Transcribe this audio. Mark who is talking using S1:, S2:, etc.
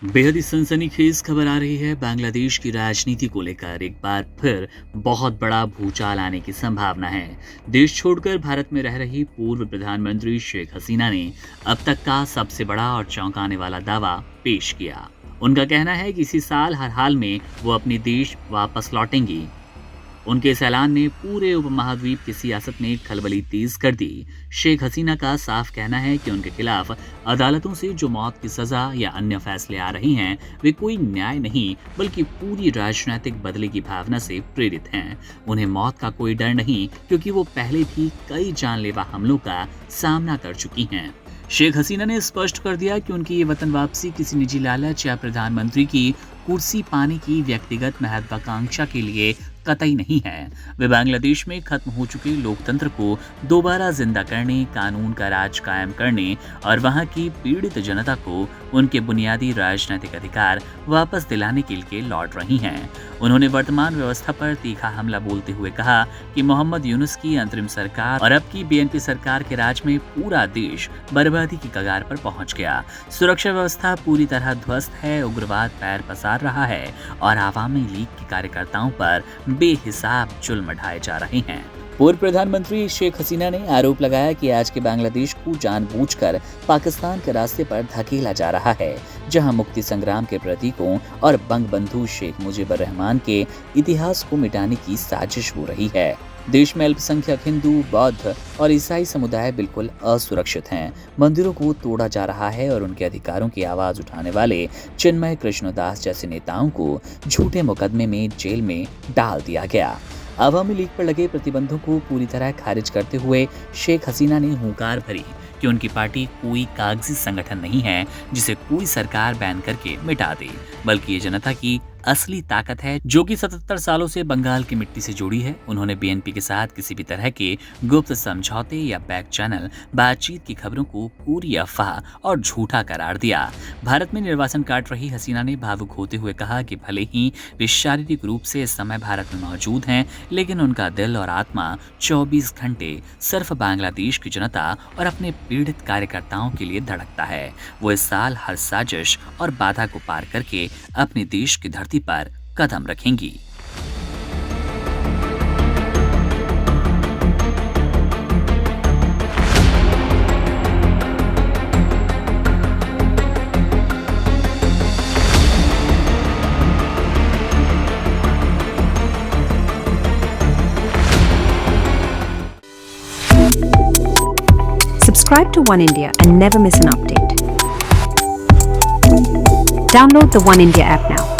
S1: बेहद ही सनसनीखेज खबर आ रही है। बांग्लादेश की राजनीति को लेकर एक बार फिर बहुत बड़ा भूचाल आने की संभावना है। देश छोड़कर भारत में रह रही पूर्व प्रधानमंत्री शेख हसीना ने अब तक का सबसे बड़ा और चौंकाने वाला दावा पेश किया। उनका कहना है कि इसी साल हर हाल में वो अपने देश वापस लौटेंगी। उनके इस ऐलान ने पूरे उपमहाद्वीप की सियासत में खलबली तेज कर दी। शेख हसीना का साफ कहना है कि उनके खिलाफ अदालतों से जो मौत की सजा या अन्य फैसले आ रहे हैं वे कोई न्याय नहीं बल्कि पूरी राजनीतिक बदले की भावना से प्रेरित हैं। उन्हें मौत का कोई डर नहीं क्योंकि वो पहले भी कई जानलेवा हमलों का सामना कर चुकी हैं। शेख हसीना ने स्पष्ट कर दिया कि उनकी ये वतन वापसी किसी निजी लालच या प्रधानमंत्री की कुर्सी पाने की व्यक्तिगत महत्वाकांक्षा के लिए कतई नहीं है। वे बांग्लादेश में खत्म हो चुके लोकतंत्र को दोबारा जिंदा करने, कानून का राज कायम करने और वहां की पीड़ित जनता को उनके बुनियादी राजनीतिक अधिकार वापस दिलाने के लिए लौट रही हैं। उन्होंने वर्तमान व्यवस्था पर तीखा हमला बोलते हुए कहा कि मोहम्मद यूनुस की अंतरिम सरकार और अब की बीएनपी सरकार के राज में पूरा देश बर्बादी की कगार पर पहुंच गया। सुरक्षा व्यवस्था पूरी तरह ध्वस्त है, उग्रवाद पैर पसार रहा है और आवामी लीग के कार्यकर्ताओं पर बेहिसाब जुल्म ढाए जा रहे हैं। पूर्व प्रधानमंत्री शेख हसीना ने आरोप लगाया कि आज के बांग्लादेश को जानबूझकर पाकिस्तान के रास्ते पर धकेला जा रहा है, जहां मुक्ति संग्राम के प्रतीकों और बंगबंधु शेख मुजीबुर रहमान के इतिहास को मिटाने की साजिश हो रही है। देश में अल्पसंख्यक हिंदू, बौद्ध और ईसाई समुदाय बिल्कुल असुरक्षित हैं। मंदिरों को तोड़ा जा रहा है और उनके अधिकारों की आवाज उठाने वाले चिन्मय कृष्णदास जैसे नेताओं को झूठे मुकदमे में जेल में डाल दिया गया। आवामी लीग पर लगे प्रतिबंधों को पूरी तरह खारिज करते हुए शेख हसीना ने हुंकार भरी कि उनकी पार्टी कोई कागजी संगठन नहीं है जिसे कोई सरकार बैन करके मिटा दे, बल्कि ये जनता की असली ताकत है जो कि 77 सालों से बंगाल की मिट्टी से जुड़ी है। उन्होंने बीएनपी के साथ किसी भी तरह के गुप्त समझौते या बैक चैनल बातचीत की खबरों को पूरी अफवाह और झूठा करार दिया। भारत में निर्वासन काट रही हसीना ने भावुक होते हुए कहा कि भले ही वे शारीरिक रूप से इस समय भारत में मौजूद हैं, लेकिन उनका दिल और आत्मा 24 घंटे सिर्फ बांग्लादेश की जनता और अपने पीड़ित कार्यकर्ताओं के लिए धड़कता है। वो इस साल हर साजिश और बाधा को पार करके अपने देश की धरती पर कदम रखेंगी।
S2: Subscribe to One India and never miss an update. Download the One India app now.